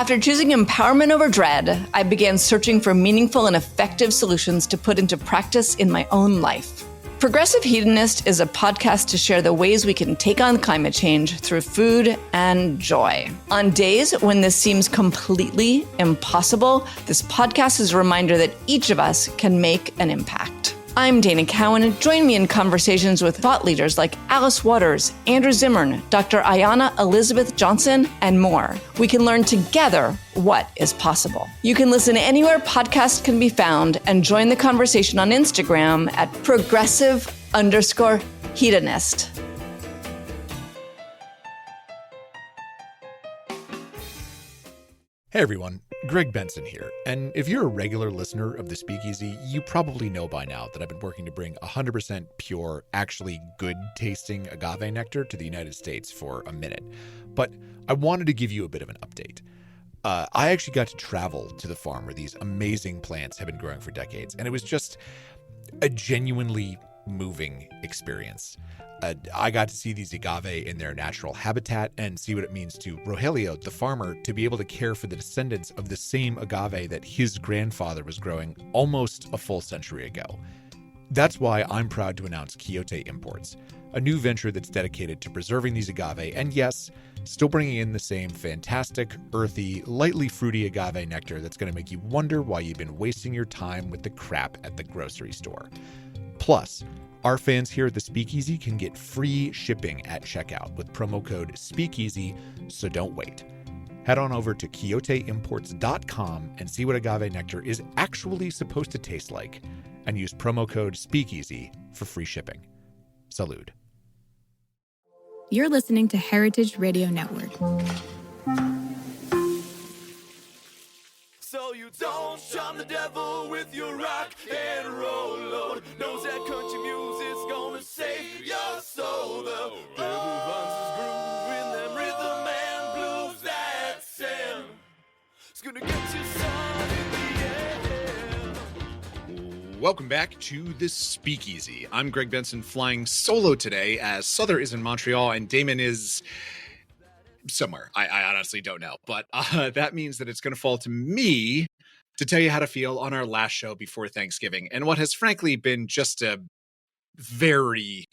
After choosing empowerment over dread, I began searching for meaningful and effective solutions to put into practice in my own life. Progressive Hedonist is a podcast to share the ways we can take on climate change through food and joy. On days when this seems completely impossible, this podcast is a reminder that each of us can make an impact. I'm Dana Cowan. Join me in conversations with thought leaders like Alice Waters, Andrew Zimmern, Dr. Ayanna Elizabeth Johnson, and more. We can learn together what is possible. You can listen anywhere podcasts can be found and join the conversation on Instagram at progressive_hedonist. Hey everyone, Greg Benson here, and if you're a regular listener of The Speakeasy, you probably know by now that I've been working to bring 100% pure, actually good-tasting agave nectar to the United States for a minute. But I wanted to give you a bit of an update. I actually got to travel to the farm where these amazing plants have been growing for decades, and it was just a genuinely moving experience. I got to see these agave in their natural habitat and see what it means to Rogelio, the farmer, to be able to care for the descendants of the same agave that his grandfather was growing almost a full century ago. That's why I'm proud to announce Quixote Imports, a new venture that's dedicated to preserving these agave and, yes, still bringing in the same fantastic, earthy, lightly fruity agave nectar that's going to make you wonder why you've been wasting your time with the crap at the grocery store. Plus, our fans here at the Speakeasy can get free shipping at checkout with promo code SPEAKEASY, so don't wait. Head on over to quixoteimports.com and see what agave nectar is actually supposed to taste like, and use promo code SPEAKEASY for free shipping. Salud. You're listening to Heritage Radio Network. So you don't charm the devil with your rock and roll load. Knows that country music's gonna save your soul. The devil runs his groove in them rhythm and blues that sand. It's gonna get you sun in the air. Welcome back to the Speakeasy. I'm Greg Benson, flying solo today as Souther is in Montreal and Damon is somewhere. I honestly don't know, but that means that it's going to fall to me to tell you how to feel on our last show before Thanksgiving and what has frankly been just a very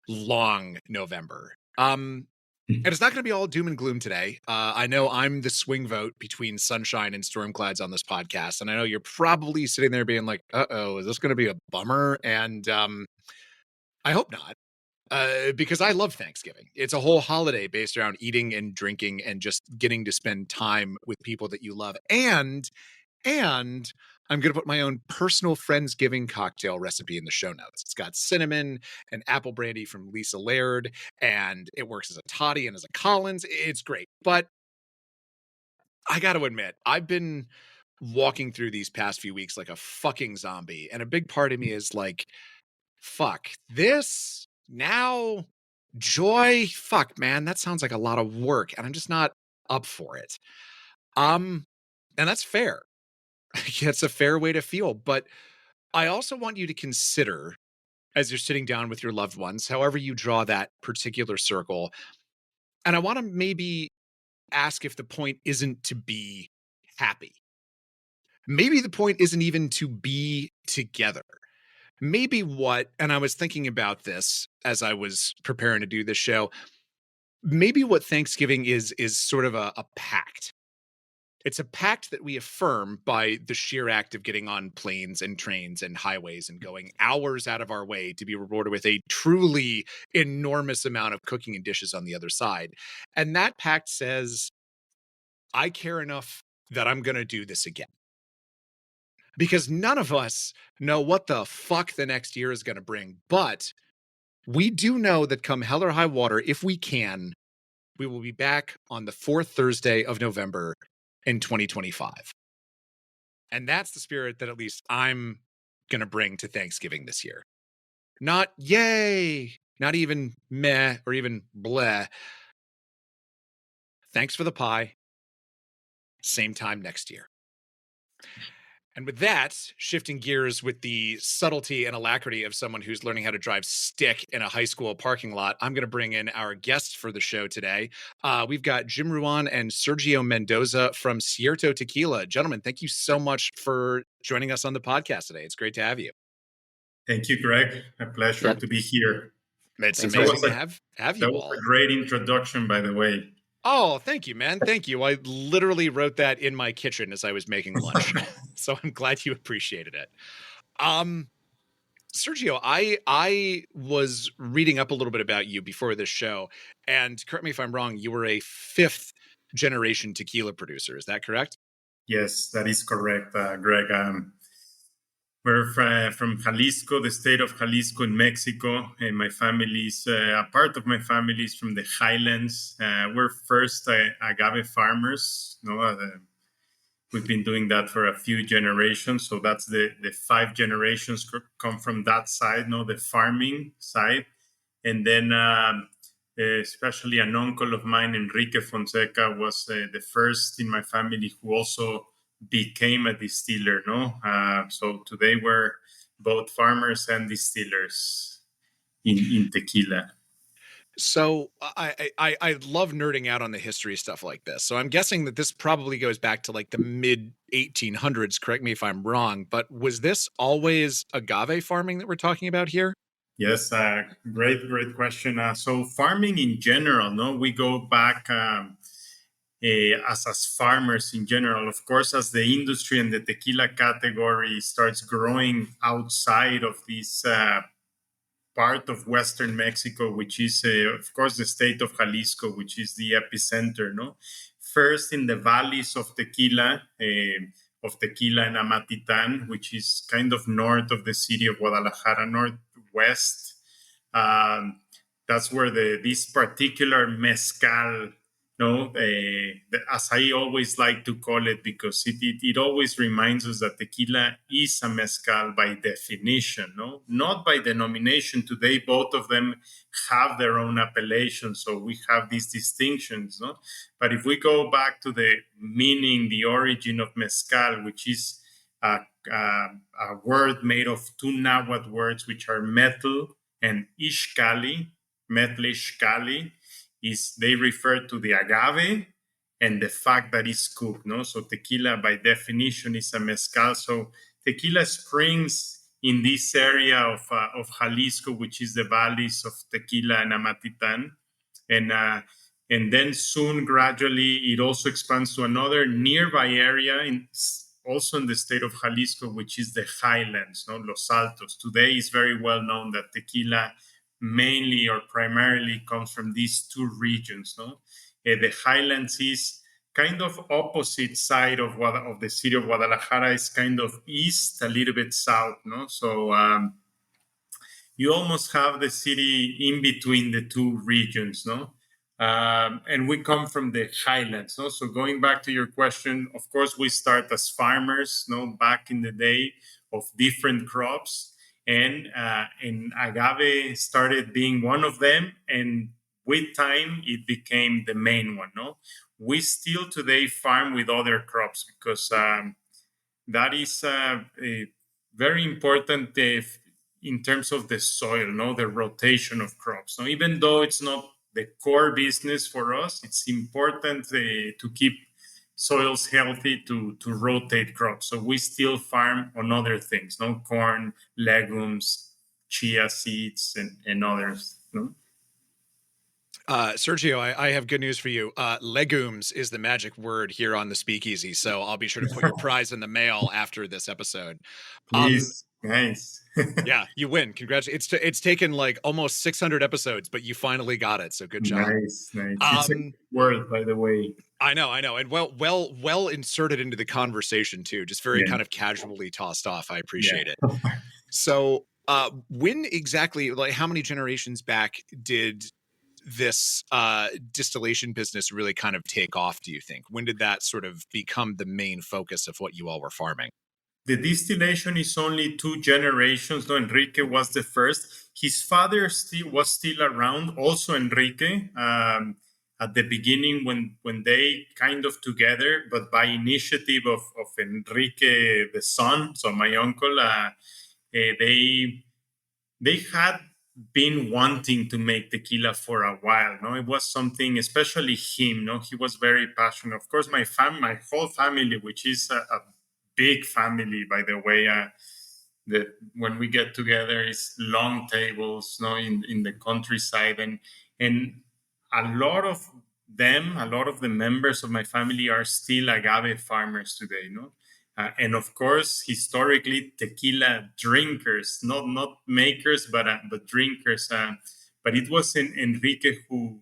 long November. And it's not going to be all doom and gloom today. I know I'm the swing vote between sunshine and storm clouds on this podcast, and I know you're probably sitting there being like, "Uh-oh, is this going to be a bummer?" And I hope not. Because I love Thanksgiving. It's a whole holiday based around eating and drinking and just getting to spend time with people that you love. And I'm going to put my own personal Friendsgiving cocktail recipe in the show notes. It's got cinnamon and apple brandy from Lisa Laird, and it works as a toddy and as a Collins. It's great. But I got to admit, I've been walking through these past few weeks like a fucking zombie. And a big part of me is like, fuck, this... Now, joy, fuck, man, that sounds like a lot of work, and I'm just not up for it. And that's fair. It's a fair way to feel, but I also want you to consider, as you're sitting down with your loved ones, however you draw that particular circle, and I want to maybe ask if the point isn't to be happy. Maybe the point isn't even to be together. Maybe and I was thinking about this as I was preparing to do this show, maybe what Thanksgiving is sort of a pact. It's a pact that we affirm by the sheer act of getting on planes and trains and highways and going hours out of our way to be rewarded with a truly enormous amount of cooking and dishes on the other side. And that pact says, I care enough that I'm going to do this again. Because none of us know what the fuck the next year is going to bring. But we do know that come hell or high water, if we can, we will be back on the fourth Thursday of November in 2025. And that's the spirit that at least I'm going to bring to Thanksgiving this year. Not yay, not even meh or even bleh. Thanks for the pie. Same time next year. And with that, shifting gears with the subtlety and alacrity of someone who's learning how to drive stick in a high school parking lot, I'm going to bring in our guests for the show today. We've got Jim Ruane and Sergio Mendoza from Cierto Tequila. Gentlemen, thank you so much for joining us on the podcast today. It's great to have you. Thank you, Greg. A pleasure to be here. It's Thanks, amazing to Greg. have That you was all. a great introduction, by the way. Oh, thank you, man. Thank you. I literally wrote that in my kitchen as I was making lunch. So I'm glad you appreciated it. Sergio, I was reading up a little bit about you before this show, and correct me if I'm wrong, you were a fifth generation tequila producer. Is that correct? Yes, that is correct, Greg. We're from Jalisco, the state of Jalisco in Mexico, and my family's a part of my family is from the Highlands. We're first agave farmers. We've been doing that for a few generations, so that's the 5 generations come from that side, the farming side, and then especially an uncle of mine, Enrique Fonseca, was the first in my family who also became a distiller. So today we're both farmers and distillers in tequila. So I love nerding out on the history stuff like this. So I'm guessing that this probably goes back to like the mid 1800s. Correct me if I'm wrong, but was this always agave farming that we're talking about here? Yes, great question. So farming in general, we go back as farmers in general. Of course, as the industry and the tequila category starts growing outside of this part of Western Mexico, which is, of course, the state of Jalisco, which is the epicenter, First in the valleys of tequila and Amatitan, which is kind of north of the city of Guadalajara, northwest. That's where this particular mezcal, as I always like to call it, because it always reminds us that tequila is a mezcal by definition, not by denomination. Today, both of them have their own appellation, so we have these distinctions, But if we go back to the meaning, the origin of mezcal, which is a word made of 2 Nahuatl words, which are metal and ixcali, metal ixcali, they refer to the agave and the fact that it's cooked, So tequila, by definition, is a mezcal. So tequila springs in this area of Jalisco, which is the valleys of Tequila and Amatitan, and then soon, gradually, it also expands to another nearby area, also in the state of Jalisco, which is the Highlands, Los Altos. Today, it's very well known that tequila mainly or primarily comes from these 2 regions. The Highlands is kind of opposite side of the city of Guadalajara. Is kind of east, a little bit south. So you almost have the city in between the 2 regions. And we come from the Highlands. So going back to your question, of course, we start as farmers, back in the day, of different crops. And agave started being one of them, and with time it became the main one. We still today farm with other crops because that is very important in terms of the soil, the rotation of crops. Even though it's not the core business for us, it's important to keep soils healthy to rotate crops. So we still farm on other things, corn, legumes, chia seeds, and others. Sergio, I have good news for you. Legumes is the magic word here on the Speakeasy, so I'll be sure to put your prize in the mail after this episode. Please, nice. Yeah, you win. Congratulations. It's taken like almost 600 episodes, but you finally got it. So good job. Nice. It's a good word, by the way. I know, and well inserted into the conversation too. Just very kind of casually tossed off. I appreciate it. So, when exactly, like, how many generations back did this distillation business really kind of take off? Do you think? When did that sort of become the main focus of what you all were farming? The distillation is only 2 generations. Enrique was the first. His father was still around, also Enrique. at the beginning when they kind of together, but by initiative of Enrique the son, so my uncle, they had been wanting to make tequila for a while. No, it was something, especially him. No, he was very passionate. Of course, my whole family, which is a big family, by the way. That when we get together is long tables, no, in the countryside, and a lot of a lot of the members of my family are still agave farmers today, no. And of course, historically, tequila drinkers, not makers, but drinkers. But it was Enrique who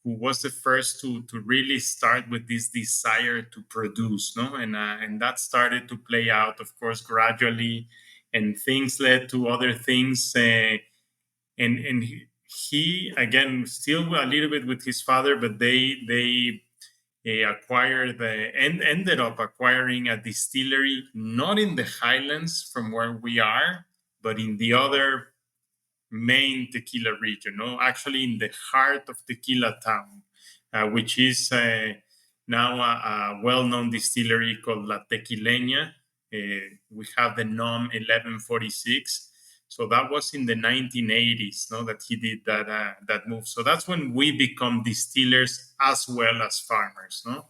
was the first to really start with this desire to produce, no, and that started to play out, of course, gradually, and things led to other things, and he again still a little bit with his father, but they acquired and ended up acquiring a distillery not in the highlands from where we are, but in the other main tequila region, no, actually in the heart of Tequila Town, which is now a well-known distillery called La Tequileña. We have the NOM 1146. So that was in the 1980s, no, that he did that move. So that's when we become distillers as well as farmers, no.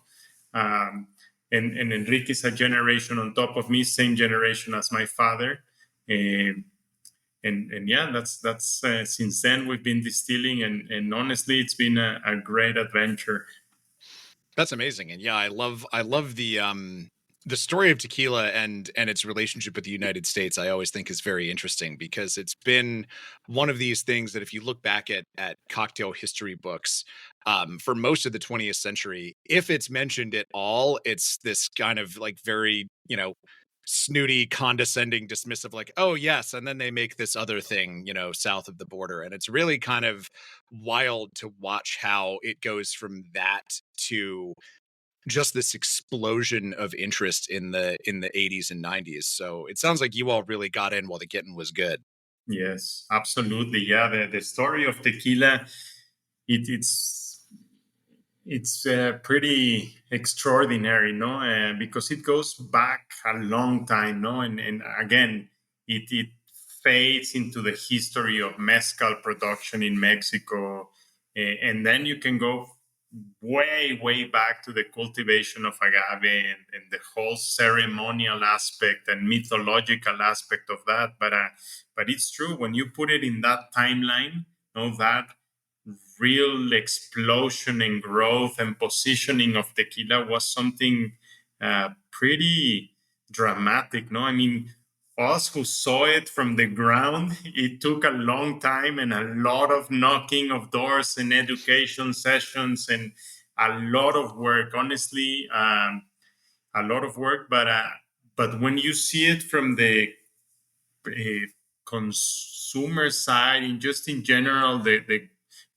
And Enrique is a generation on top of me, same generation as my father. And yeah, that's since then we've been distilling, and honestly, it's been a great adventure. That's amazing. And yeah, I love the story of tequila and its relationship with the United States. I always think is very interesting because it's been one of these things that if you look back at cocktail history books, for most of the 20th century, if it's mentioned at all, it's this kind of like very, snooty, condescending, dismissive, like, oh yes, and then they make this other thing, south of the border. And it's really kind of wild to watch how it goes from that to just this explosion of interest in the 80s and 90s. So it sounds like you all really got in while the getting was good. Yes, absolutely. Yeah, the story of tequila, it's pretty extraordinary, no? Because it goes back a long time, no? And again, it fades into the history of mezcal production in Mexico, and then you can go way back to the cultivation of agave and the whole ceremonial aspect and mythological aspect of that. But it's true when you put it in that timeline, that real explosion and growth and positioning of tequila was something pretty dramatic. No, I mean, us who saw it from the ground, it took a long time and a lot of knocking of doors and education sessions and a lot of work. Honestly, a lot of work. But when you see it from the consumer side and just in general, the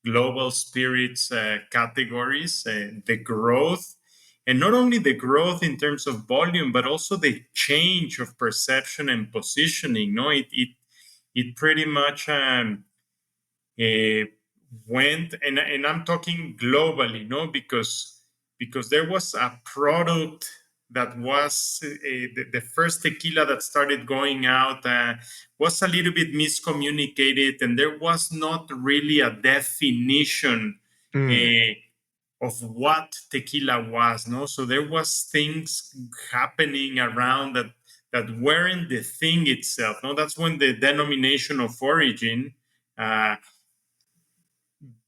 global spirits categories, the growth, and not only the growth in terms of volume, but also the change of perception and positioning. No, it pretty much went, and I'm talking globally, no, because there was a product that was the first tequila that started going out was a little bit miscommunicated, and there was not really a definition of what tequila was, no. So there was things happening around that weren't the thing itself, no. That's when the denomination of origin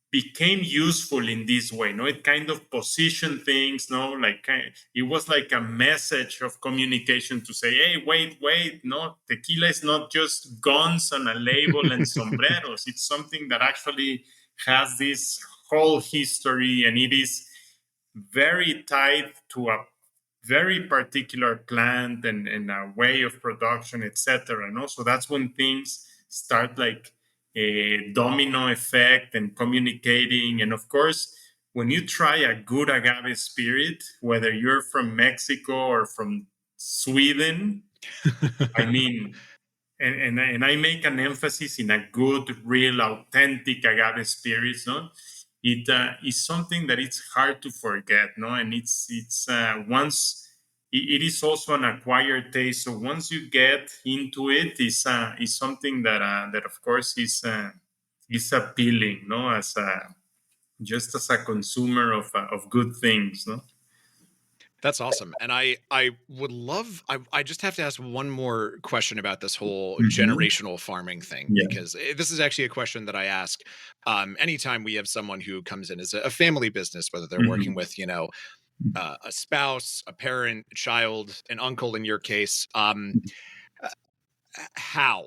became useful in this way, no. It kind of positioned things, no, like it was like a message of communication to say, hey, wait, no, tequila is not just guns on a label and sombreros. It's something that actually has this whole history, and it is very tied to a very particular plant and a way of production, etc. No, so that's when things start like a domino effect and communicating. And of course, when you try a good agave spirit, whether you're from Mexico or from Sweden, I mean, and I make an emphasis in a good, real, authentic agave spirits, no? it is something that it's hard to forget, no? And it's once it is also an acquired taste. So once you get into it, is something that of course is appealing, no? As a just as a consumer of good things, no? That's awesome. And I would love I just have to ask one more question about this whole Mhm. generational farming thing, Yeah. because this is actually a question that I ask anytime we have someone who comes in as a family business, whether they're working Mhm. with, a spouse, a parent, a child, an uncle in your case. Uh, how?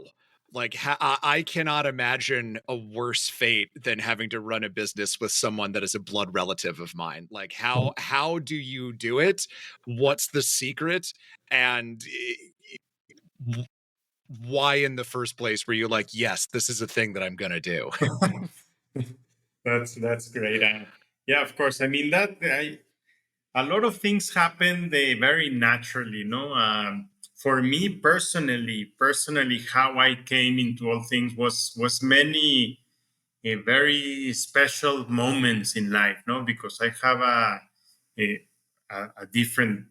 Like, I cannot imagine a worse fate than having to run a business with someone that is a blood relative of mine. Like, how do you do it? What's the secret? And w- why, in the first place, were you like, yes, this is a thing that I'm gonna do? That's great. Yeah, of course. I mean a lot of things happen very naturally, no. For me personally, how I came into all things was many very special moments in life, no, because I have a, a different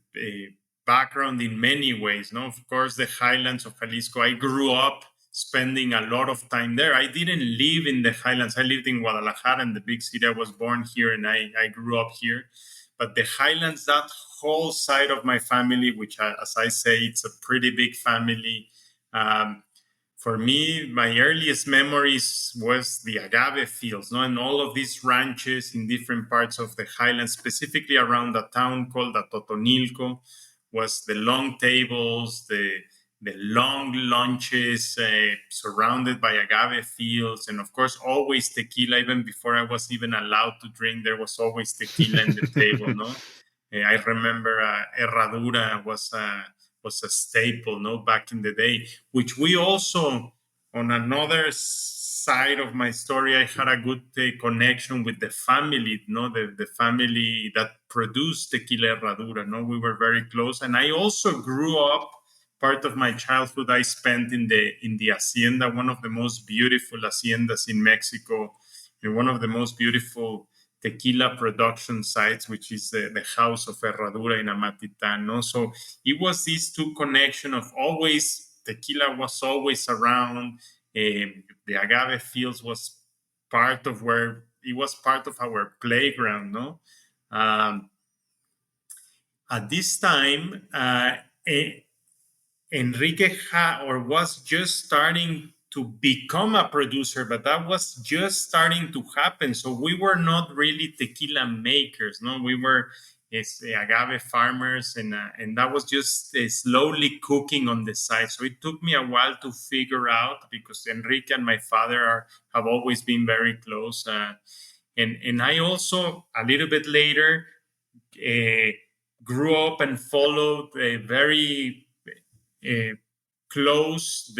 background in many ways, no. Of course, the highlands of Jalisco. I grew up spending a lot of time there. I didn't live in the highlands. I lived in Guadalajara, in the big city. I was born here, and I grew up here. But the highlands, that whole side of my family, which, as I say, it's a pretty big family. Um, for me, my earliest memories was the agave fields, no, and all of these ranches in different parts of the highlands, specifically around a town called Atotonilco, was the long tables, the long lunches, surrounded by agave fields, and of course, always tequila. Even before I was even allowed to drink, there was always tequila in the table, no. I remember Herradura was a staple, no, back in the day, which we also, on another side of my story, I had a good connection with the family, no, the family that produced tequila Herradura, no, we were very close. And I also grew up, part of my childhood I spent in the hacienda, one of the most beautiful haciendas in Mexico, and one of the most beautiful tequila production sites, which is the house of Herradura in Amatitan, no? So it was these two connection of always tequila was always around. The agave fields was part of where it was part of our playground, no. um, at this time, Enrique or was just starting to become a producer, but that was just starting to happen. So we were not really tequila makers, no. We were agave farmers, and that was just slowly cooking on the side. So it took me a while to figure out, because Enrique and my father have always been very close, and I also a little bit later uh, grew up and followed a very uh, close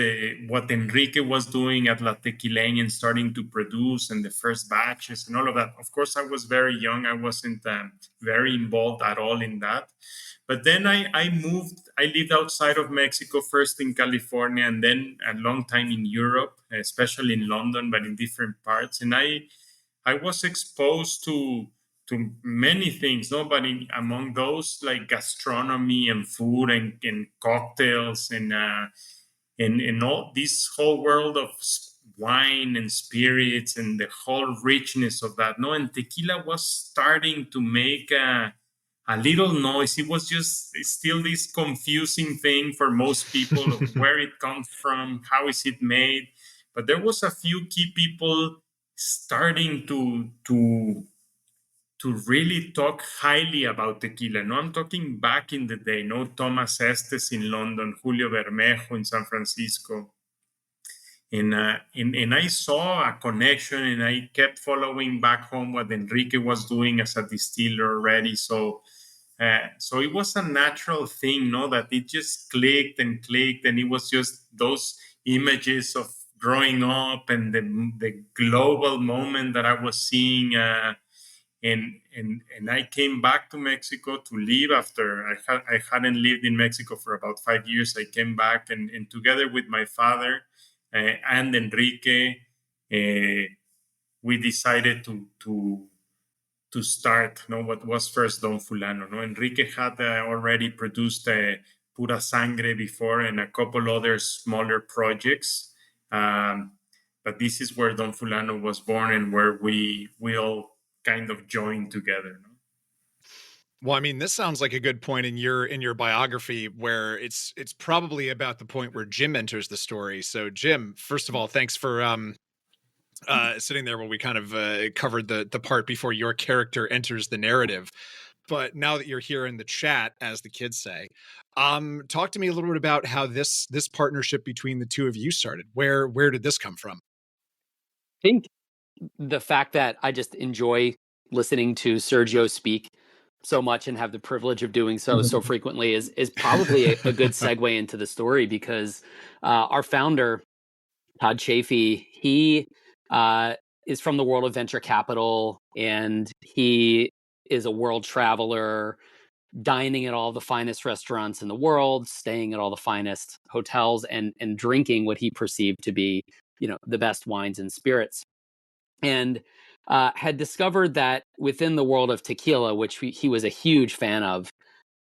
what Enrique was doing at La Tequileña and starting to produce, and the first batches and all of that. Of course, I was very young. I wasn't very involved at all in that. But then I moved. I lived outside of Mexico, first in California, and then a long time in Europe, especially in London, but in different parts. And I was exposed to many things, no, but among those, like gastronomy and food and cocktails and all this whole world of wine and spirits and the whole richness of that, no. And tequila was starting to make a little noise. It was just still this confusing thing for most people of where it comes from, how is it made. But there was a few key people starting to really talk highly about tequila. No, I'm talking back in the day. No, Thomas Estes in London, Julio Bermejo in San Francisco. And I saw a connection, and I kept following back home what Enrique was doing as a distiller already. So it was a natural thing, no, that it just clicked and clicked, and it was just those images of growing up and the global moment that I was seeing. And I came back to Mexico to live after I hadn't lived in Mexico for about 5 years. I came back, and together with my father and Enrique, we decided to to start, what was first Don Fulano. Enrique had already produced Pura Sangre before and a couple other smaller projects. But this is where Don Fulano was born and where we all kind of joined together. Well, I mean, this sounds like a good point in your biography where it's probably about the point where Jim enters the story. So, Jim, first of all, thanks for sitting there when we kind of covered the part before your character enters the narrative. But now that you're here in the chat, as the kids say, talk to me a little bit about how this partnership between the two of you started. Where did this come from? I think the fact that I just enjoy listening to Sergio speak so much and have the privilege of doing so frequently is probably a good segue into the story, because our founder, Todd Chafee, he is from the world of venture capital, and he is a world traveler, dining at all the finest restaurants in the world, staying at all the finest hotels, and drinking what he perceived to be, the best wines and spirits. And had discovered that within the world of tequila, which he was a huge fan of,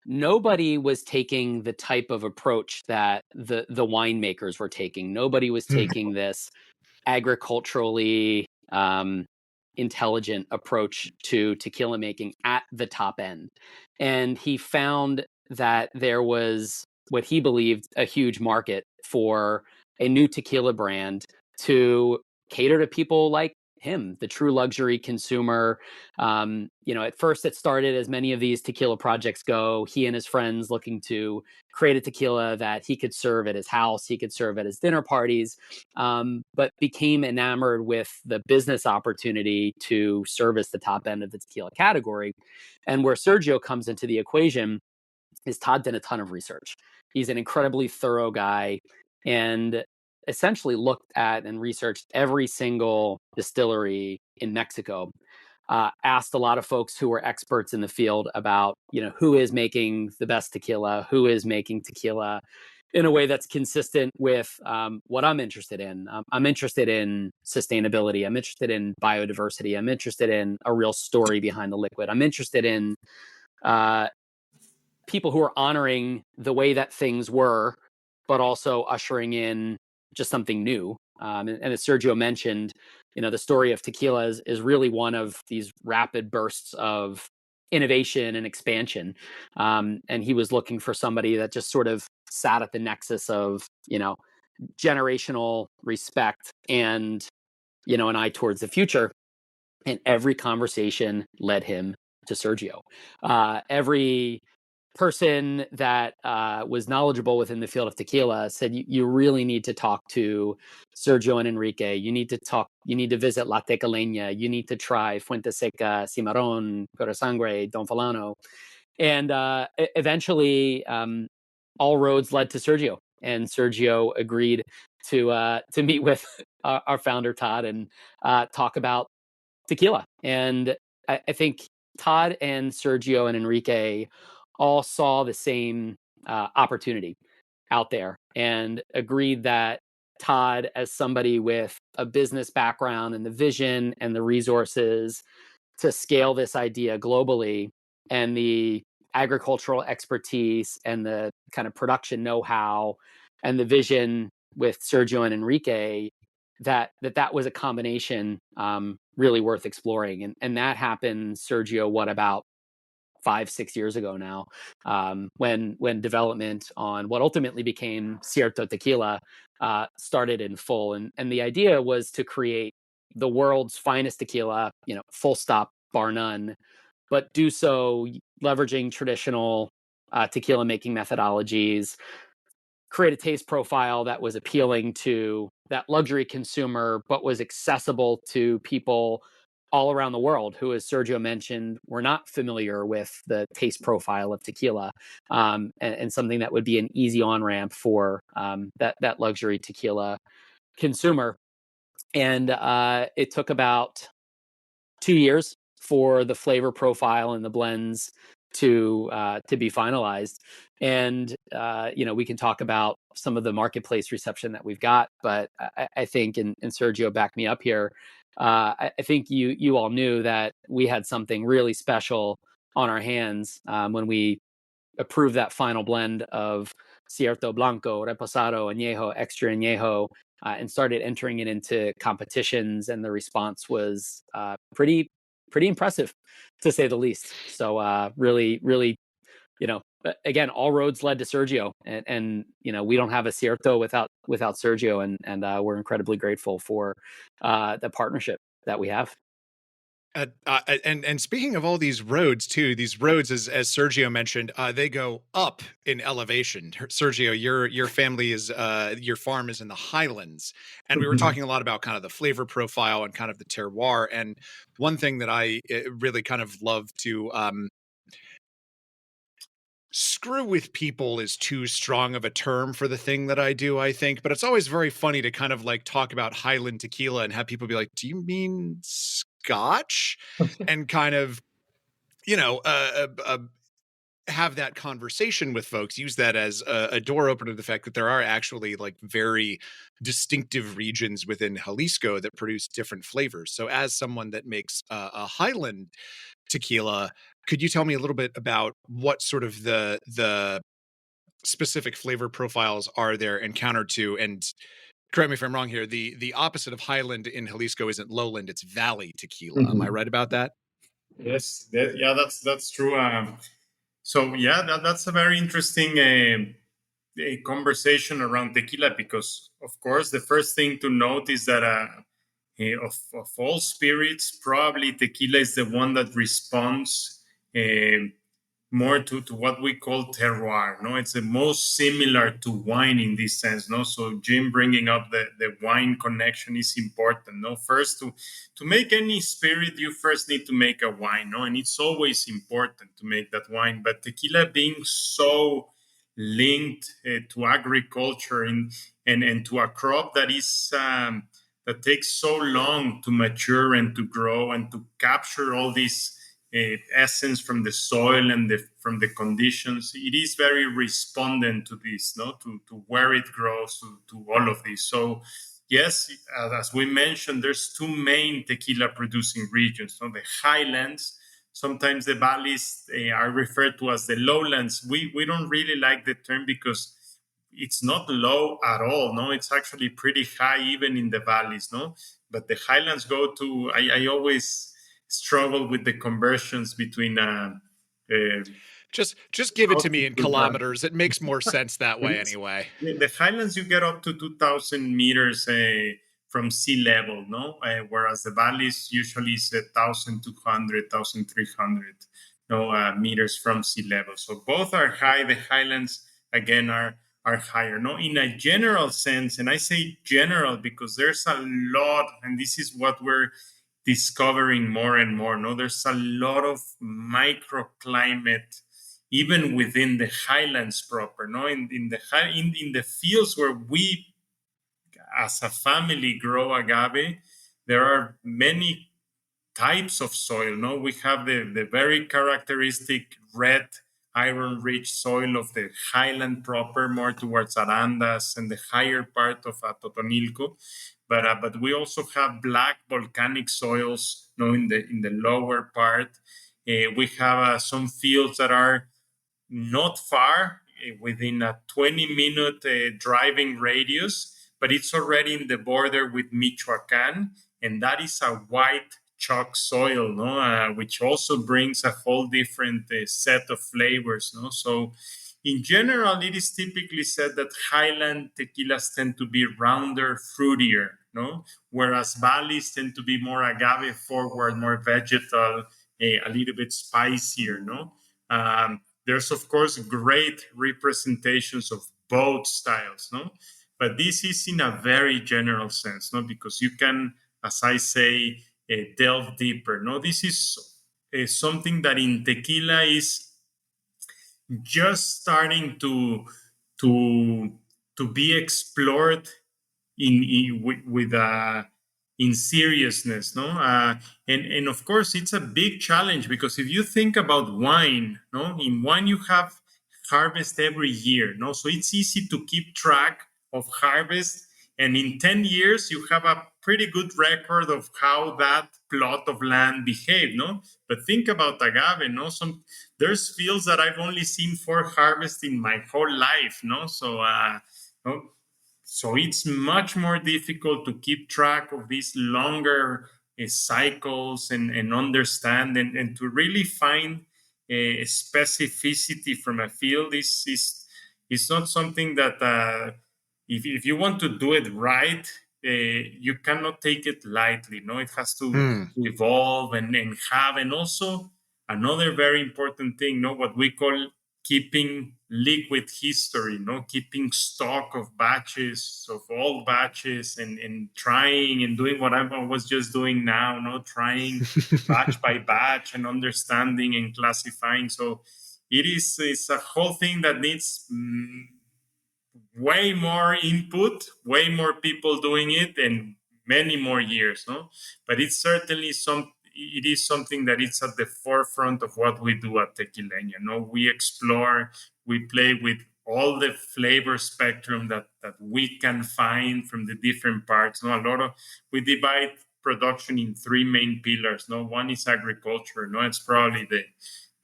nobody was taking the type of approach that the winemakers were taking. Nobody was taking this agriculturally intelligent approach to tequila making at the top end. And he found that there was what he believed a huge market for a new tequila brand to cater to people like him, the true luxury consumer. At first it started, as many of these tequila projects go, he and his friends looking to create a tequila that he could serve at his house, he could serve at his dinner parties, but became enamored with the business opportunity to service the top end of the tequila category. And where Sergio comes into the equation is Todd did a ton of research. He's an incredibly thorough guy, and essentially looked at and researched every single distillery in Mexico. Asked a lot of folks who were experts in the field about, who is making the best tequila, who is making tequila in a way that's consistent with what I'm interested in. I'm interested in sustainability. I'm interested in biodiversity. I'm interested in a real story behind the liquid. I'm interested in people who are honoring the way that things were, but also ushering in just something new. And as Sergio mentioned, the story of tequila is really one of these rapid bursts of innovation and expansion. And he was looking for somebody that just sort of sat at the nexus of, generational respect and, an eye towards the future. And every conversation led him to Sergio. Every person that was knowledgeable within the field of tequila said, you really need to talk to Sergio and Enrique. You need to visit La Tecaleña. You need to try Fuente Seca, Cimarron, Pura Sangre, Don Fulano. And eventually all roads led to Sergio, and Sergio agreed to meet with our founder, Todd, and talk about tequila. And I think Todd and Sergio and Enrique all saw the same opportunity out there and agreed that Todd, as somebody with a business background and the vision and the resources to scale this idea globally, and the agricultural expertise and the kind of production know-how and the vision with Sergio and Enrique, that was a combination really worth exploring. And that happened, Sergio, what, about 5-6 years ago now, when development on what ultimately became Cierto tequila started in full. And the idea was to create the world's finest tequila, full stop, bar none, but do so leveraging traditional tequila making methodologies, create a taste profile that was appealing to that luxury consumer, but was accessible to people all around the world who, as Sergio mentioned, were not familiar with the taste profile of tequila, and something that would be an easy on-ramp for that luxury tequila consumer. And it took about 2 years for the flavor profile and the blends to be finalized. And we can talk about some of the marketplace reception that we've got, but I think, and Sergio backed me up here, I think you all knew that we had something really special on our hands when we approved that final blend of Cierto Blanco, Reposado, Añejo, Extra Añejo, and started entering it into competitions, and the response was pretty impressive, to say the least. So really, again, all roads led to Sergio, and we don't have a Cierto without Sergio, and we're incredibly grateful for the partnership that we have. And speaking of all these roads too, these roads, as Sergio mentioned, they go up in elevation. Sergio, your family is your farm is in the Highlands, and we were talking a lot about kind of the flavor profile and kind of the terroir. And one thing that I really kind of love to screw with people is too strong of a term for the thing that I do, I think, but it's always very funny to kind of like talk about Highland tequila and have people be like, "Do you mean Scotch?" and kind of, have that conversation with folks, use that as a door opener to the fact that there are actually like very distinctive regions within Jalisco that produce different flavors. So as someone that makes a Highland tequila, could you tell me a little bit about what sort of the specific flavor profiles are there encountered to? And correct me if I'm wrong here, the opposite of Highland in Jalisco isn't lowland, it's valley tequila. Am I right about that? Yes, that's true. So yeah, that's a very interesting a conversation around tequila, because of course the first thing to note is that of all spirits, probably tequila is the one that responds more to what we call terroir. No, it's the most similar to wine in this sense. No, so Jim bringing up the wine connection is important. No, first to make any spirit, you first need to make a wine. No, and it's always important to make that wine. But tequila being so linked to agriculture and to a crop that is that takes so long to mature and to grow and to capture all these essence from the soil and from the conditions, it is very respondent to this, no, to where it grows, to all of this. So yes, as we mentioned, there's two main tequila producing regions, no? The highlands. Sometimes the valleys are referred to as the lowlands. We don't really like the term because it's not low at all. No, it's actually pretty high even in the valleys. No, but the highlands go to. I always struggle with the conversions between. Just give it to me in kilometers. It makes more sense that way anyway. The highlands, you get up to 2,000 meters from sea level, no? Whereas the valleys usually is 1,200, 1,300 meters from sea level. So both are high. The highlands, again, are higher. No, in a general sense, and I say general because there's a lot, and this is what we're discovering more and more. No, there's a lot of microclimate even within the highlands proper. No, in the fields where we as a family grow agave, there are many types of soil. No, we have the very characteristic red iron-rich soil of the highland proper, more towards Arandas and the higher part of Totonilco. But we also have black volcanic soils, in the lower part. We have some fields that are not far, within a 20-minute driving radius, but it's already in the border with Michoacan, and that is a white chalk soil, which also brings a whole different set of flavors. So in general, it is typically said that highland tequilas tend to be rounder, fruitier, whereas valleys tend to be more agave forward, more vegetal, a little bit spicier. There's, of course, great representations of both styles, but this is in a very general sense, because you can, as I say, delve deeper. This is something that in tequila is just starting to be explored in seriousness, and of course it's a big challenge, because if you think about wine, in wine you have harvest every year, so it's easy to keep track of harvest, and in 10 years you have a pretty good record of how that plot of land behaved, no? But think about agave, no? There's fields that I've only seen 4 harvests in my whole life, no? No? So it's much more difficult to keep track of these longer cycles and understand and to really find a specificity from a field is not something that if you want to do it right, you cannot take it lightly. No, it has to evolve and have, and also another very important thing, no, what we call keeping liquid history, no, keeping stock of batches, of old batches, and trying and doing what I was just doing now, no, trying batch by batch and understanding and classifying. So it's a whole thing that needs way more input, way more people doing it, and many more years, no? But it's certainly it is something that it's at the forefront of what we do at Tequileña. No, we explore, we play with all the flavor spectrum that we can find from the different parts. No, we divide production in 3 main pillars. No, one is agriculture. No, it's probably the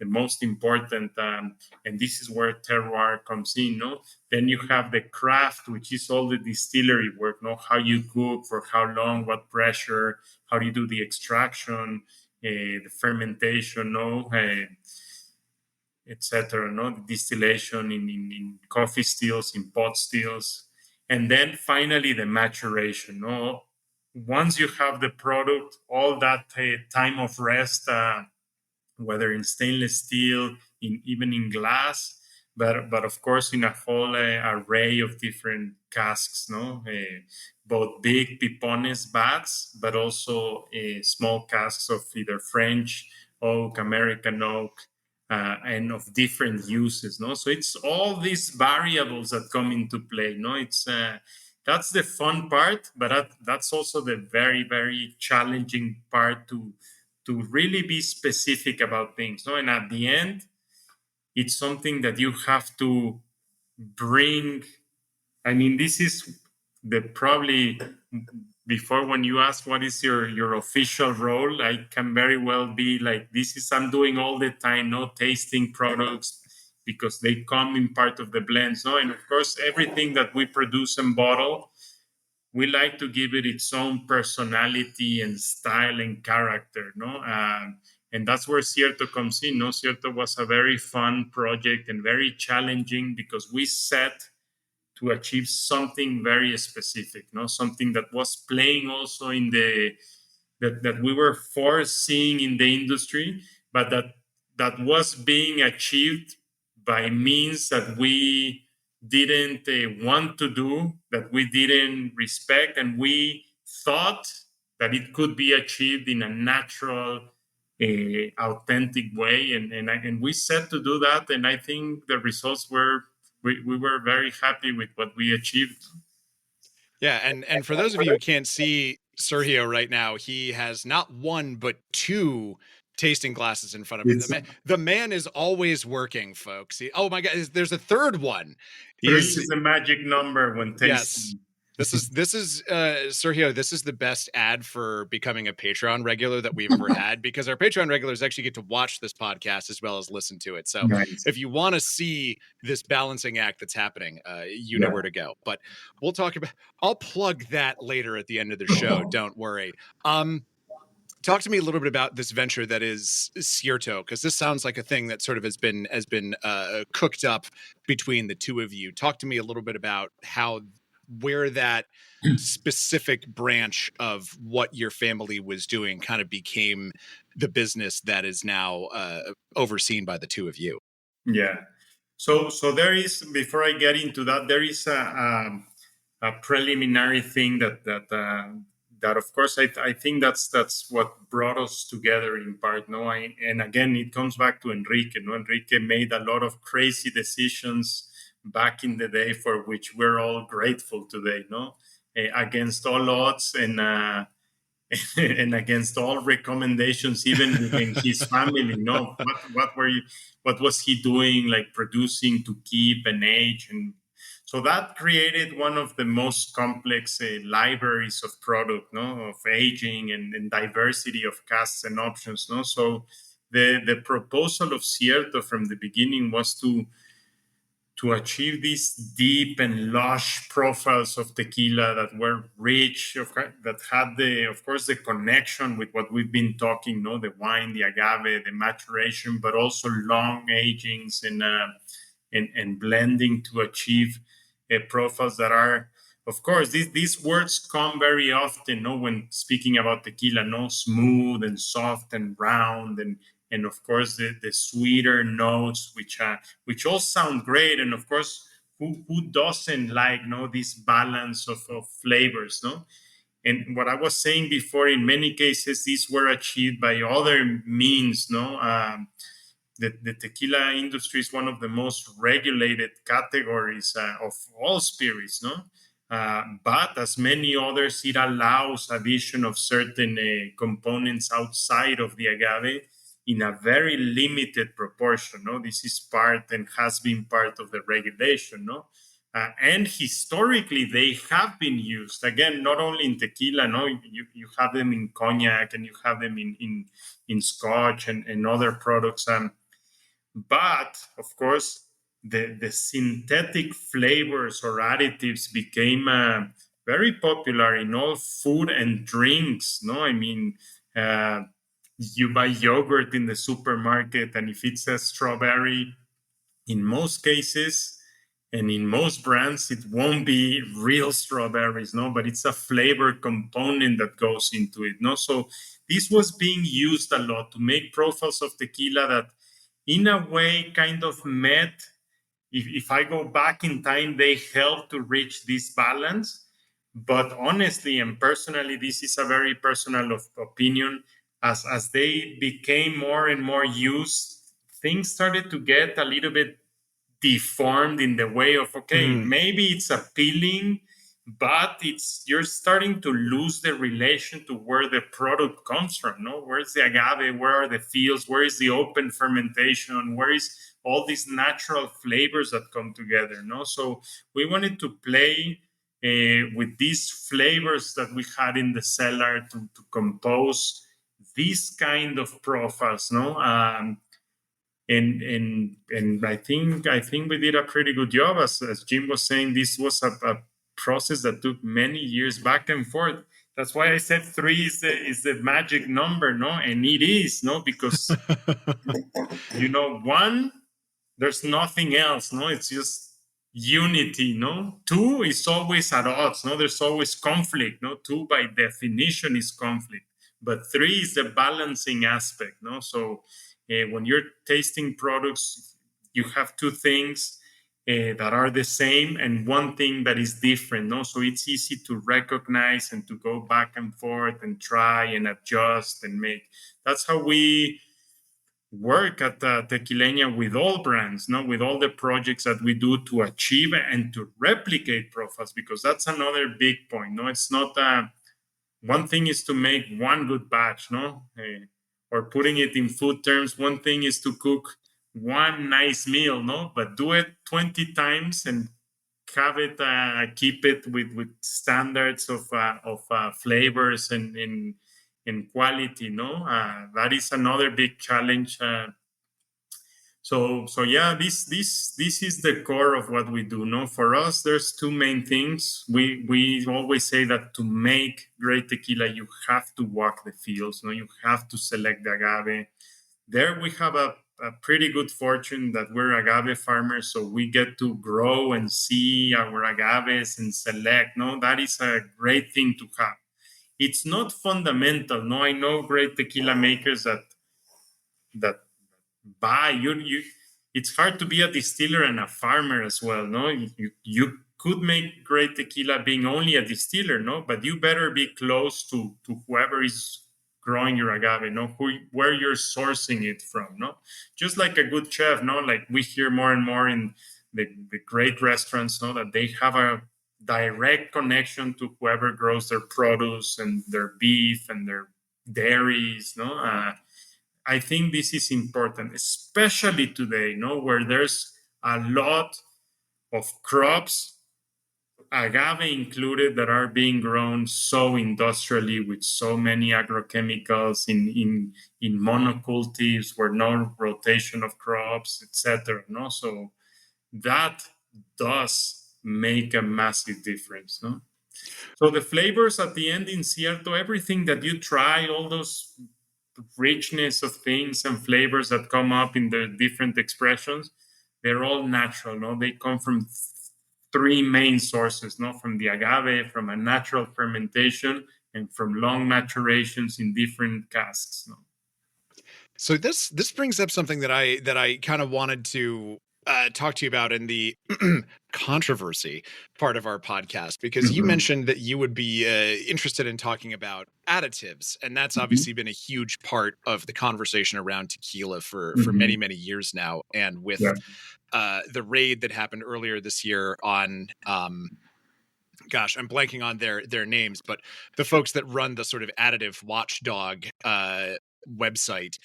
most important, and this is where terroir comes in. No, then you have the craft, which is all the distillery work. No, how you cook, for how long, what pressure, how do you do the extraction, the fermentation, no, etc. No, the distillation in coffee stills, in pot stills, and then finally the maturation. No, once you have the product, all that time of rest. Whether in stainless steel, even in glass, but of course in a whole array of different casks, no, both big pipones vats, but also small casks of either French oak, American oak, and of different uses, no. So it's all these variables that come into play, no. It's that's the fun part, but that's also the very, very challenging part to really be specific about things, no? And at the end, it's something that you have to bring. I mean, this is probably before, when you ask what is your official role, I can very well be like, this is I'm doing all the time, no, tasting products because they come in part of the blends, no? And of course, everything that we produce and bottle, we like to give it its own personality and style and character, no? And that's where Cierto comes in, no? Cierto was a very fun project and very challenging because we set to achieve something very specific, no? Something that was playing also in that we were foreseeing in the industry, but that was being achieved by means that we didn't want to do, that we didn't respect, and we thought that it could be achieved in a natural, authentic way, and we set to do that, and I think the results were we were very happy with what we achieved. Yeah, and for those of you who can't see Sergio right now, he has not 1 but 2 tasting glasses in front of him. The man is always working, folks. Oh my God, there's a 3rd one. 3 is the magic number when tasting. Yes. This is Sergio, this is the best ad for becoming a Patreon regular that we've ever had, because our Patreon regulars actually get to watch this podcast as well as listen to it. So nice. If you want to see this balancing act that's happening, you know where to go. But we'll talk about, I'll plug that later at the end of the show. Don't worry. Talk to me a little bit about this venture that is Cierto, because this sounds like a thing that sort of has been cooked up between the two of you. Talk to me a little bit about where that specific branch of what your family was doing kind of became the business that is now overseen by the two of you. Yeah. So there is, before I get into that, there is a preliminary thing that of course I think that's what brought us together in part. No, and again it comes back to Enrique. No, Enrique made a lot of crazy decisions back in the day for which we're all grateful today. No, against all odds and against all recommendations, even within his family. No, what was he doing, like producing to keep and age, and So that created one of the most complex libraries of product, no, of aging and diversity of casks and options, no. So the proposal of Cierto from the beginning was to achieve these deep and lush profiles of tequila that were rich, that had of course, the connection with what we've been talking, no, the wine, the agave, the maturation, but also long agings and blending to achieve profiles that are, of course, these words come very often, no, when speaking about tequila, no, smooth and soft and round and of course the sweeter notes, which all sound great, and of course, who doesn't like, no, this balance of flavors, no? And what I was saying before, in many cases, these were achieved by other means, no. The tequila industry is one of the most regulated categories of all spirits, no? But as many others, it allows addition of certain components outside of the agave in a very limited proportion, no? This is part and has been part of the regulation, no? And historically, they have been used, again, not only in tequila, no? You have them in cognac and you have them in scotch and other products. But, of course, the synthetic flavors or additives became very popular in all food and drinks, no? I mean, you buy yogurt in the supermarket, and if it says strawberry, in most cases and in most brands, it won't be real strawberries, no, but it's a flavor component that goes into it, no? So this was being used a lot to make profiles of tequila that, in a way, kind of met, if I go back in time, they helped to reach this balance. But honestly and personally, this is a very personal opinion, as they became more and more used, things started to get a little bit deformed in the way of, okay, maybe it's appealing, but you're starting to lose the relation to where the product comes from, no? Where's the agave? Where are the fields? Where is the open fermentation? Where is all these natural flavors that come together, no? So we wanted to play with these flavors that we had in the cellar to compose these kind of profiles, no? And I think we did a pretty good job. As Jim was saying, this was a process that took many years back and forth. That's why I said 3 is the magic number, no? And it is, no? Because, 1, there's nothing else, no? It's just unity, no? 2 is always at odds, no? There's always conflict, no? 2 by definition is conflict. But 3 is the balancing aspect, no? So when you're tasting products, you have 2 things that are the same and 1 thing that is different, no? So it's easy to recognize and to go back and forth and try and adjust and make. That's how we work at Tequilenia with all brands, no? With all the projects that we do to achieve and to replicate profiles, because that's another big point, no? It's not one thing is to make 1 good batch, no? Or putting it in food terms, 1 thing is to cook 1 nice meal, no? But do it 20 times and have it, keep it with standards of flavors and quality, no? That is another big challenge. So yeah, this is the core of what we do, no? For us, there's 2 main things. We always say that to make great tequila, you have to walk the fields, no? You have to select the agave. There we have a pretty good fortune that we're agave farmers, so we get to grow and see our agaves and select, no? That is a great thing to have. It's not fundamental, no? I know great tequila makers that buy you. It's hard to be a distiller and a farmer as well, no? You could make great tequila being only a distiller, no? But you better be close to whoever is growing your agave, no? Where you're sourcing it from, no? Just like a good chef, no? Like we hear more and more in the great restaurants, no? That they have a direct connection to whoever grows their produce and their beef and their dairies, no? I think this is important, especially today, no? Where there's a lot of crops, agave included, that are being grown so industrially with so many agrochemicals in monocultives where no rotation of crops, etc. No, so that does make a massive difference. No, so the flavors at the end in Cierto, everything that you try, all those richness of things and flavors that come up in the different expressions, they're all natural. No, they come from three main sources. No, from the agave, from a natural fermentation, and from long maturations in different casks. No. So this brings up something that I kind of wanted to talk to you about in the controversy part of our podcast, because you Mhm. mentioned that you would be interested in talking about additives, and that's obviously been a huge part of the conversation around tequila for Mhm. many years now. And with Yeah. the raid that happened earlier this year on gosh, I'm blanking on their names, but the folks that run the sort of additive watchdog website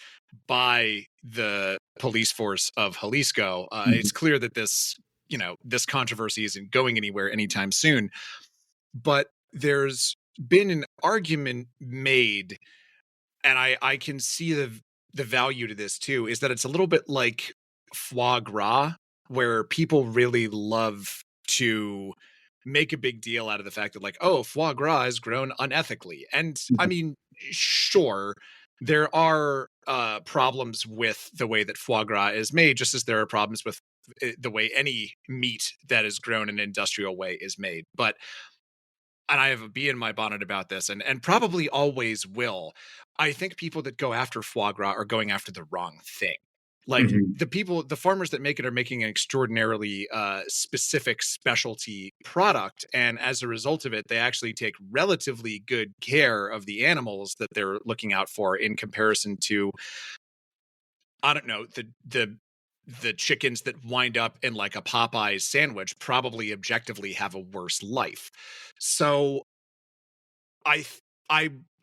by the police force of Jalisco, it's clear that this controversy isn't going anywhere anytime soon. But there's been an argument made, and I can see the value to this too, is that it's a little bit like foie gras, where people really love to make a big deal out of the fact that, like, oh, foie gras is grown unethically. And I mean, sure, there are problems with the way that foie gras is made, just as there are problems with the way any meat that is grown in an industrial way is made. But and I have a bee in my bonnet about this, and probably always will. I think people that go after foie gras are going after the wrong thing. Like, Mhm. the farmers that make it are making an extraordinarily specific specialty product, and as a result of it, they actually take relatively good care of the animals that they're looking out for, in comparison to, I don't know, the chickens that wind up in like a Popeyes sandwich probably objectively have a worse life. So I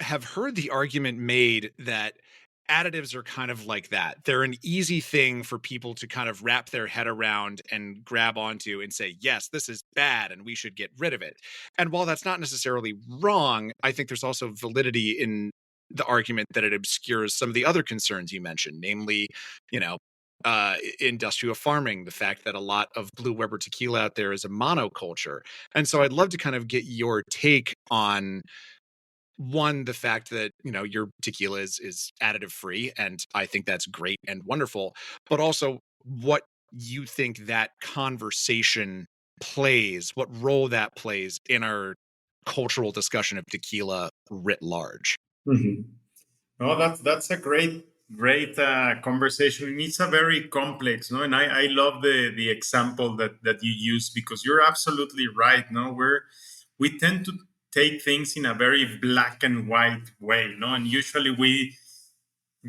have heard the argument made that additives are kind of like that. They're an easy thing for people to kind of wrap their head around and grab onto and say, yes, this is bad and we should get rid of it. And while that's not necessarily wrong, I think there's also validity in the argument that it obscures some of the other concerns you mentioned, namely, you know, industrial farming, the fact that a lot of Blue Weber tequila out there is a monoculture. And so I'd love to kind of get your take on, one, the fact that, your tequila is additive free, and I think that's great and wonderful, but also what you think that conversation plays, what role that plays in our cultural discussion of tequila writ large. Mhm. No, that's a great conversation. And it's a very complex, no. And I love the example that you use, because you're absolutely right. No, we tend to take things in a very black and white way, no, and usually we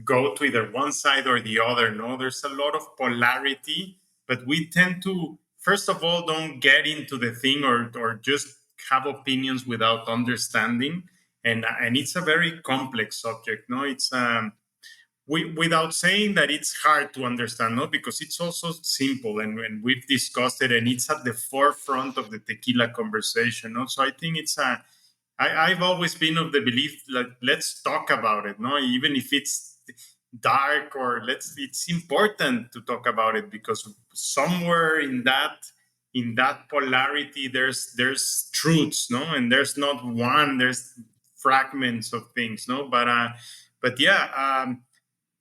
go to either one side or the other. No, there's a lot of polarity, but we tend to, first of all, don't get into the thing, or just have opinions without understanding. And it's a very complex subject. No, it's without saying that it's hard to understand, no, because it's also simple, and we've discussed it, and it's at the forefront of the tequila conversation. No, so I think I've always been of the belief that let's talk about it, no, even if it's dark, or it's important to talk about it, because somewhere in that polarity there's truths, no, and there's not one, there's fragments of things, no, but yeah.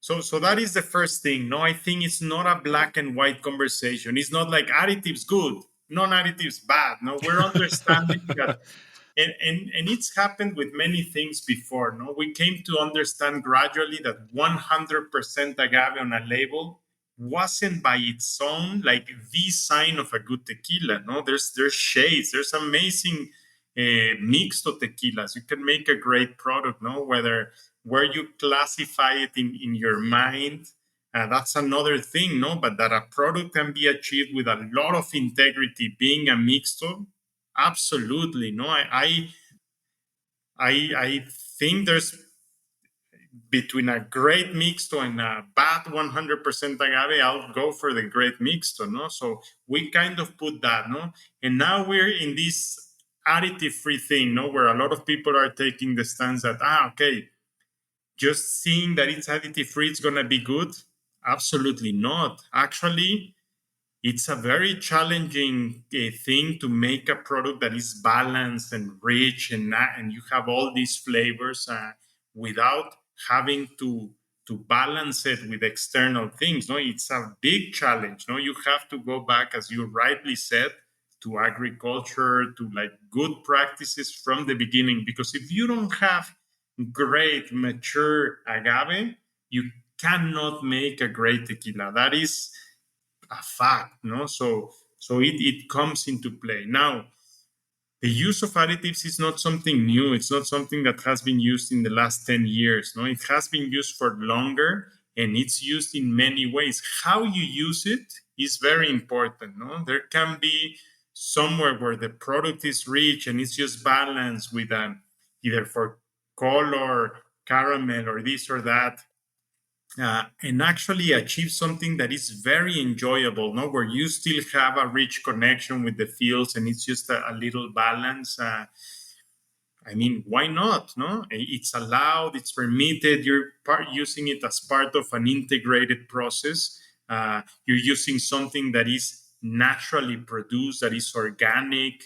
So that is the first thing. No, I think it's not a black and white conversation. It's not like additives good, non-additives bad. No, we're understanding that, and it's happened with many things before. No, we came to understand gradually that 100% agave on a label wasn't by its own like the sign of a good tequila. No, there's shades. There's amazing mixto tequilas. You can make a great product. No, where you classify it in your mind, that's another thing. No, but that a product can be achieved with a lot of integrity, being a mixto. Absolutely. No, I think there's between a great mixto and a bad 100% agave, I'll go for the great mixto, no? So we kind of put that, no? And now we're in this additive-free thing, no? Where a lot of people are taking the stance that, okay, just seeing that it's additive-free, it's going to be good. Absolutely not. Actually, it's a very challenging thing to make a product that is balanced and rich, and you have all these flavors without having to balance it with external things. No, it's a big challenge. No, you have to go back, as you rightly said, to agriculture, to like good practices from the beginning. Because if you don't have great mature agave, you cannot make a great tequila. That is a fact, no? So it comes into play. Now, the use of additives is not something new. It's not something that has been used in the last 10 years. No, it has been used for longer, and it's used in many ways. How you use it is very important. No, there can be somewhere where the product is rich and it's just balanced with either for color, caramel, or this or that. And actually achieve something that is very enjoyable, no? Where you still have a rich connection with the fields and it's just a little balance. I mean, why not? No, it's allowed, it's permitted. You're using it as part of an integrated process. You're using something that is naturally produced, that is organic,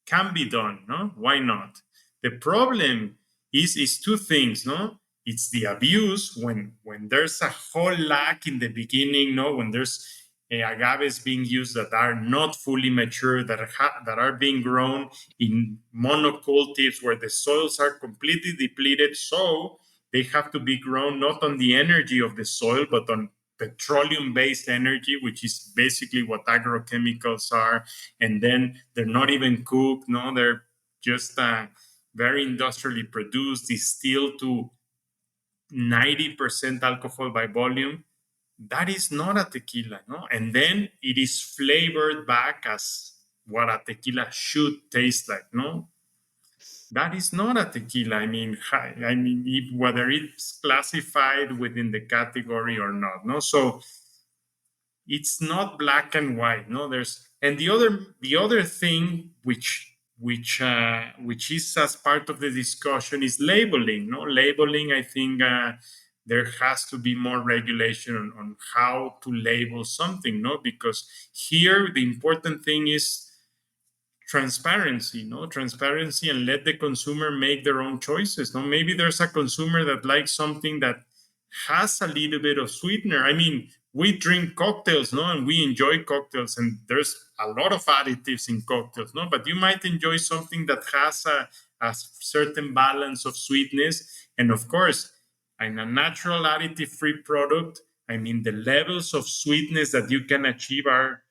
can be done. No, why not? The problem is two things. No, it's the abuse when there's a whole lack in the beginning. No, when there's agaves being used that are not fully mature, that are being grown in monocultives where the soils are completely depleted, so they have to be grown not on the energy of the soil but on petroleum-based energy, which is basically what agrochemicals are. And then they're not even cooked. No, they're just very industrially produced, distilled to 90% alcohol by volume. That is not a tequila, no? And then it is flavored back as what a tequila should taste like, no? That is not a tequila. I mean, whether it's classified within the category or not, no? So it's not black and white, no? And the other thing which is as part of the discussion is labeling, no? Labeling, I think there has to be more regulation on how to label something, no? Because here the important thing is transparency, no? Transparency, and let the consumer make their own choices, no? Maybe there's a consumer that likes something that has a little bit of sweetener. I mean, we drink cocktails, no? And we enjoy cocktails, and there's a lot of additives in cocktails, no? But you might enjoy something that has a certain balance of sweetness. And of course, in a natural additive-free product, I mean, the levels of sweetness that you can achieve are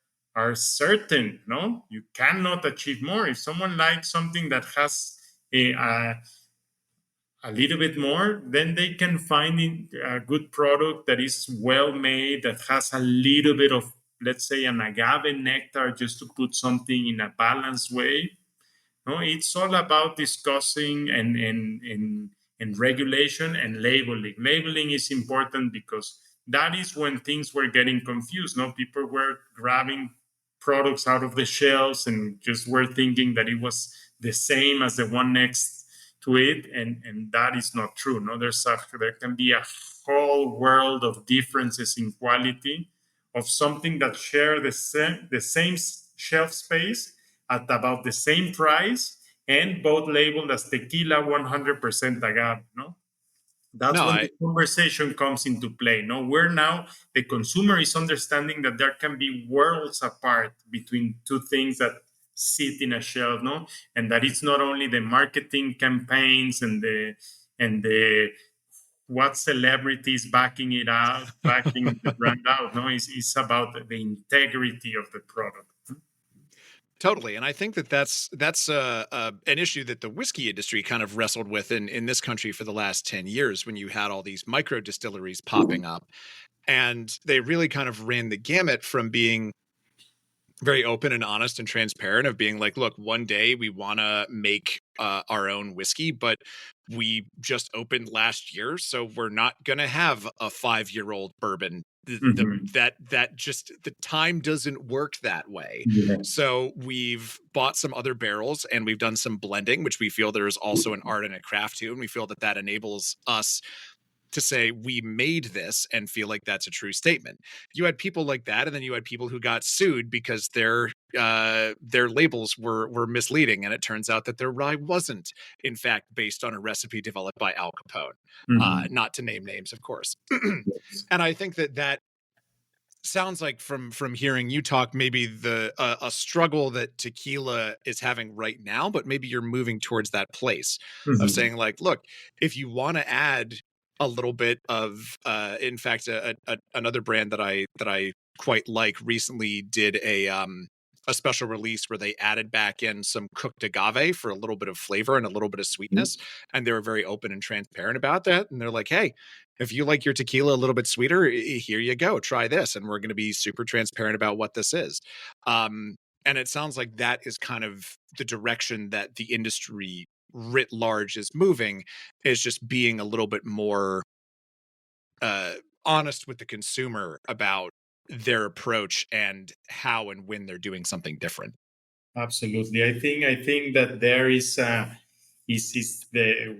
certain, no? You cannot achieve more. If someone likes something that has a little bit more, then they can find a good product that is well made, that has a little bit of, let's say, an agave nectar, just to put something in a balanced way. No, it's all about discussing and regulation and labeling. Labeling is important because that is when things were getting confused. No, people were grabbing products out of the shelves and just were thinking that it was the same as the one next to it, and that is not true. No, there can be a whole world of differences in quality of something that share the same shelf space at about the same price, and both labeled as tequila 100% agave. No, that's when the conversation comes into play. No, where now the consumer is understanding that there can be worlds apart between two things that sit in a shelf, no, and that it's not only the marketing campaigns and the what celebrities backing it out, backing the brand out. No, it's about the integrity of the product. Totally. And I think that's an issue that the whiskey industry kind of wrestled with in this country for the last 10 years, when you had all these micro distilleries popping up, and they really kind of ran the gamut from being very open and honest and transparent, of being like, look, one day we want to make our own whiskey, but we just opened last year, so we're not gonna have a 5-year-old bourbon. The time doesn't work that way. Yeah. So we've bought some other barrels and we've done some blending, which we feel there is also an art and a craft to, and we feel that enables us to say we made this and feel like that's a true statement. You had people like that, and then you had people who got sued because their labels were misleading, and it turns out that their rye wasn't in fact based on a recipe developed by Al Capone, not to name names, of course. And I think that sounds like from hearing you talk, maybe a struggle that tequila is having right now, but maybe you're moving towards that place of saying, like, look, if you want to add a little bit of, in fact, another brand that I quite like recently did a special release where they added back in some cooked agave for a little bit of flavor and a little bit of sweetness, and they were very open and transparent about that. And they're like, hey, if you like your tequila a little bit sweeter, here you go, try this, and we're going to be super transparent about what this is. And it sounds like that is kind of the direction that the industry writ large is moving, is just being a little bit more honest with the consumer about their approach and how and when they're doing something different. Absolutely. I think that there is the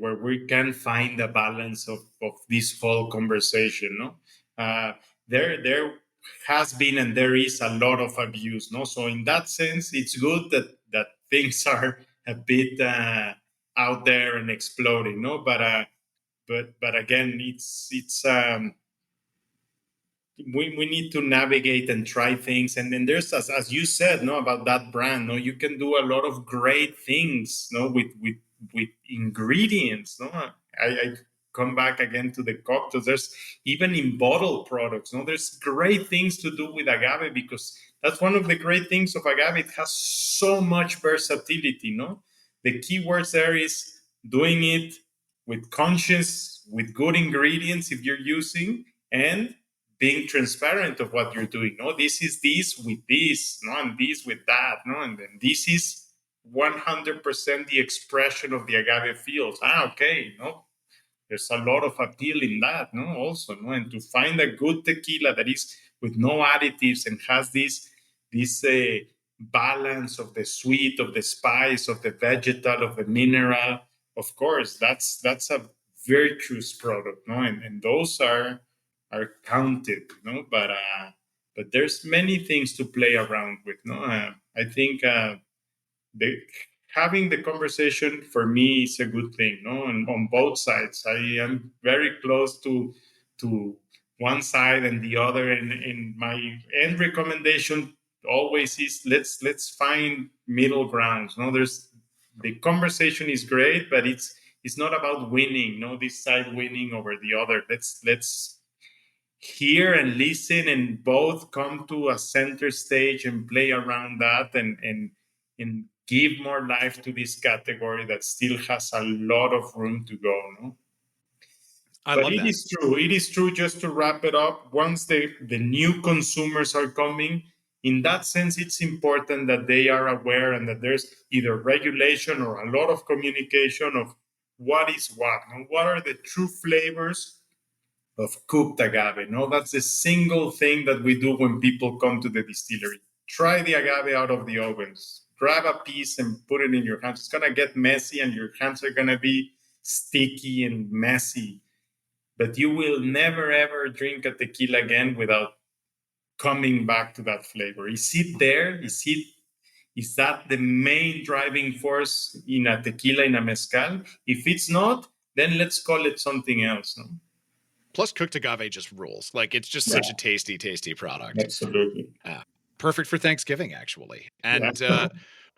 where we can find a balance of this whole conversation. No, there has been and there is a lot of abuse. No, so in that sense, it's good that things are a bit out there and exploding. No, but again, it's we need to navigate and try things. And then there's, as you said, no, about that brand, no, you can do a lot of great things, no, with ingredients, no. I come back again to the cocktails. There's even in bottled products, no, there's great things to do with agave, because that's one of the great things of agave. It has so much versatility, no. The key words there is doing it with conscience, with good ingredients if you're using, and being transparent of what you're doing. No, this is this with this, no, and this with that, no, and then this is 100% the expression of the agave fields. Okay, no, there's a lot of appeal in that, no, also, no, and to find a good tequila that is with no additives and has this balance of the sweet, of the spice, of the vegetal, of the mineral. Of course, that's a virtuous product, no, and those are counted, no, but there's many things to play around with, no. I think having the conversation for me is a good thing, no, and on both sides. I am very close to one side and the other, and my end recommendation always is let's find middle grounds. No, the conversation is great, but it's not about winning, no, this side winning over the other. Let's hear and listen and both come to a center stage and play around that, and give more life to this category that still has a lot of room to go, no. But it is true, just to wrap it up, once the new consumers are coming, in that sense, it's important that they are aware and that there's either regulation or a lot of communication of what is what, and what are the true flavors of cooked agave. No, that's the single thing that we do when people come to the distillery. Try the agave out of the ovens. Grab a piece and put it in your hands. It's going to get messy and your hands are going to be sticky and messy. But you will never, ever drink a tequila again without coming back to that flavor. Is it there? Is that the main driving force in a tequila, in a mezcal? If it's not, then let's call it something else. No? Plus, cooked agave just rules. Like, it's just such a tasty, tasty product. Absolutely. Perfect for Thanksgiving, actually. And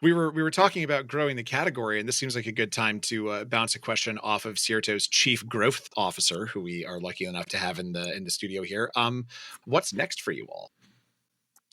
we were talking about growing the category, and this seems like a good time to bounce a question off of Cierto's chief growth officer, who we are lucky enough to have in the studio here. What's next for you all?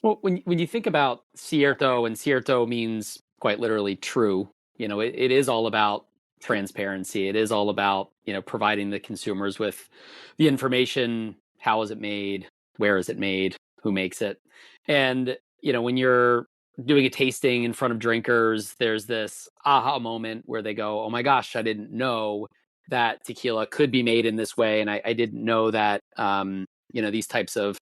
Well, when you think about Cierto, and Cierto means quite literally true, it is all about transparency. It is all about, providing the consumers with the information. How is it made? Where is it made? Who makes it? And, when you're doing a tasting in front of drinkers, there's this aha moment where they go, oh my gosh, I didn't know that tequila could be made in this way. And I didn't know that, these types of,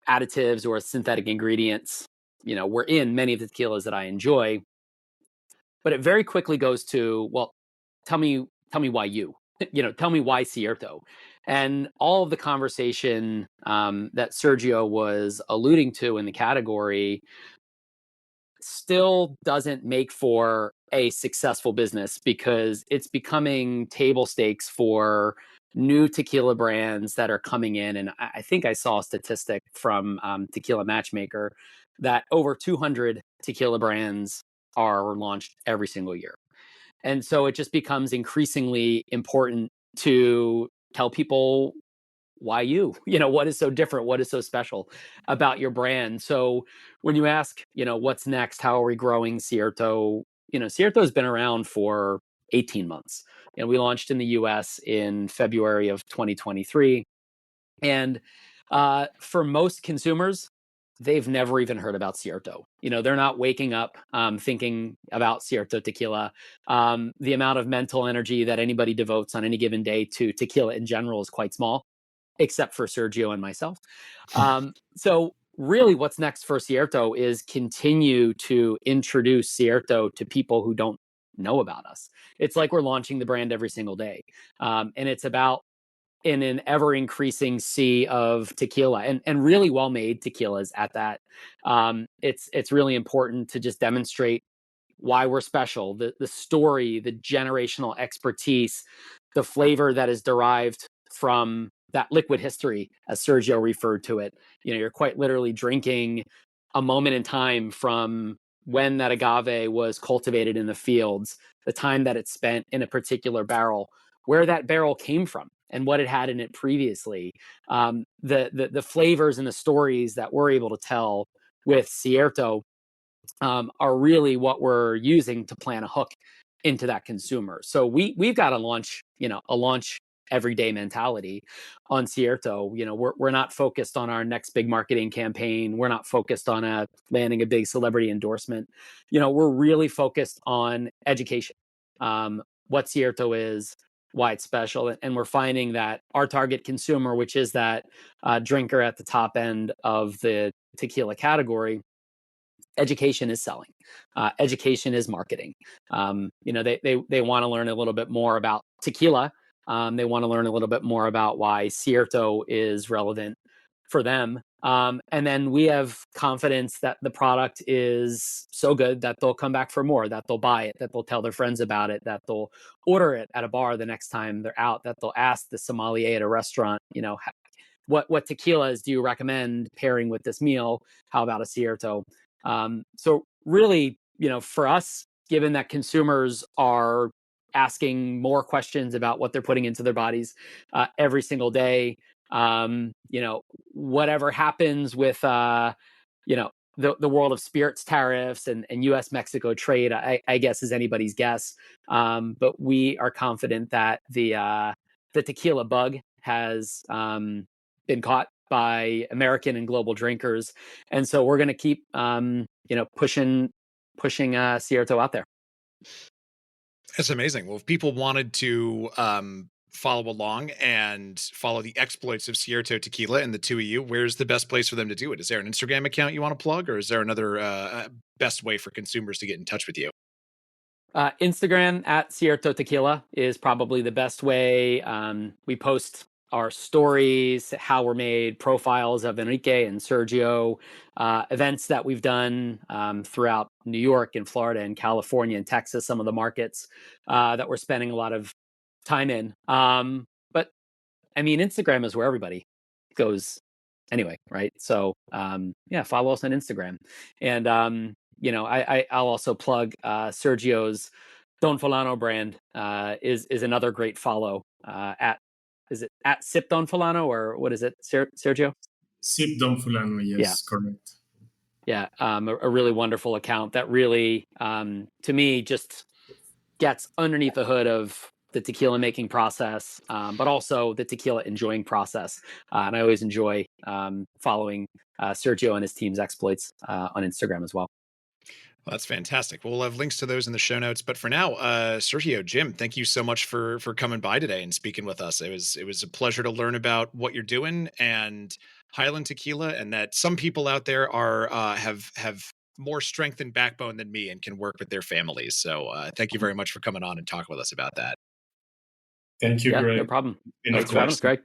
additives or synthetic ingredients, were in many of the tequilas that I enjoy. But it very quickly goes to, well, tell me why you, tell me why Cierto. And all of the conversation that Sergio was alluding to in the category still doesn't make for a successful business, because it's becoming table stakes for new tequila brands that are coming in. And I think I saw a statistic from Tequila Matchmaker that over 200 tequila brands are launched every single year. And so it just becomes increasingly important to tell people why what is so different, what is so special about your brand. So when you ask, what's next, how are we growing Cierto? Cierto has been around for 18 months. We launched in the US in February of 2023. And for most consumers, they've never even heard about Cierto. They're not waking up thinking about Cierto tequila. The amount of mental energy that anybody devotes on any given day to tequila in general is quite small, except for Sergio and myself. So really what's next for Cierto is continue to introduce Cierto to people who don't know about us. It's like we're launching the brand every single day. And it's about, in an ever increasing sea of tequila and really well-made tequilas at that. It's really important to just demonstrate why we're special, the story, the generational expertise, the flavor that is derived from that liquid history, as Sergio referred to it. You're quite literally drinking a moment in time from when that agave was cultivated in the fields, the time that it spent in a particular barrel, where that barrel came from and what it had in it previously. The flavors and the stories that we're able to tell with Cierto are really what we're using to plant a hook into that consumer. So we've got a launch everyday mentality on Cierto. We're not focused on our next big marketing campaign. We're not focused on landing a big celebrity endorsement. We're really focused on education, what Cierto is, why it's special. And we're finding that our target consumer, which is that drinker at the top end of the tequila category, education is selling. Education is marketing. They want to learn a little bit more about tequila. They want to learn a little bit more about why Cierto is relevant for them. And then we have confidence that the product is so good that they'll come back for more, that they'll buy it, that they'll tell their friends about it, that they'll order it at a bar the next time they're out, that they'll ask the sommelier at a restaurant, what tequilas do you recommend pairing with this meal? How about a Cierto? So really, for us, given that consumers are asking more questions about what they're putting into their bodies every single day, whatever happens with, the world of spirits tariffs and U.S.-Mexico trade, I guess is anybody's guess. But we are confident that the tequila bug has been caught by American and global drinkers, and so we're going to keep, pushing Cierto out there. That's amazing. Well, if people wanted to follow along and follow the exploits of Cierto Tequila and the two of you, where's the best place for them to do it? Is there an Instagram account you want to plug, or is there another best way for consumers to get in touch with you? Instagram at Cierto Tequila is probably the best way. We post our stories, how we're made, profiles of Enrique and Sergio, events that we've done throughout New York and Florida and California and Texas, some of the markets that we're spending a lot of time in. But I mean, Instagram is where everybody goes anyway, right? So follow us on Instagram. And I'll also plug Sergio's Don Fulano brand is another great follow is it at Sip Don Fulano, or what is it, Sergio? Sip Don Fulano, yes, Yeah. correct. Yeah, a really wonderful account that really, to me, just gets underneath the hood of the tequila making process, but also the tequila enjoying process. And I always enjoy following Sergio and his team's exploits on Instagram as well. Well, that's fantastic. We'll have links to those in the show notes. But for now, Sergio, Jim, thank you so much for coming by today and speaking with us. It was a pleasure to learn about what you're doing and Highland tequila, and that some people out there are have more strength and backbone than me and can work with their families. So thank you very much for coming on and talking with us about that. Thank you, Greg. No problem. And Thanks for having us, Greg.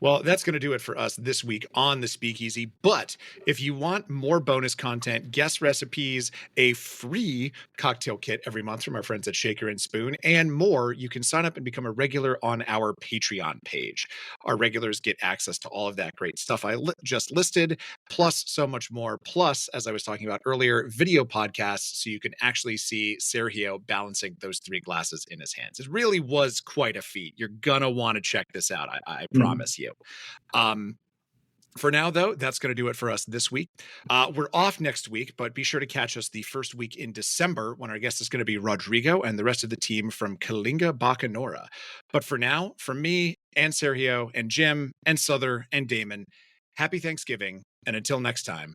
Well, that's going to do it for us this week on the Speakeasy. But if you want more bonus content, guest recipes, a free cocktail kit every month from our friends at Shaker and Spoon, and more, you can sign up and become a regular on our Patreon page. Our regulars get access to all of that great stuff I just listed, plus so much more. Plus, as I was talking about earlier, video podcasts so you can actually see Sergio balancing those 3 glasses in his hands. It really was quite a feat. You're going to want to check this out. I promise you. For now, though, that's going to do it for us this week. We're off next week, but be sure to catch us the first week in December when our guest is going to be Rodrigo and the rest of the team from Kalinga Bacanora. But for now, from me and Sergio and Jim and Souther and Damon, happy Thanksgiving. And until next time,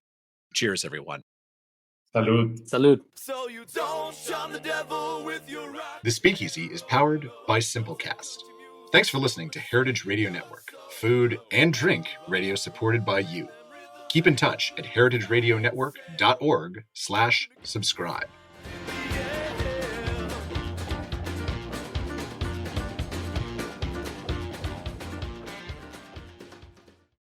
cheers, everyone. Salud. Salud. So you don't shun the devil with your rock. The Speakeasy is powered by Simplecast. Thanks for listening to Heritage Radio Network, food and drink radio supported by you. Keep in touch at heritageradionetwork.org/subscribe.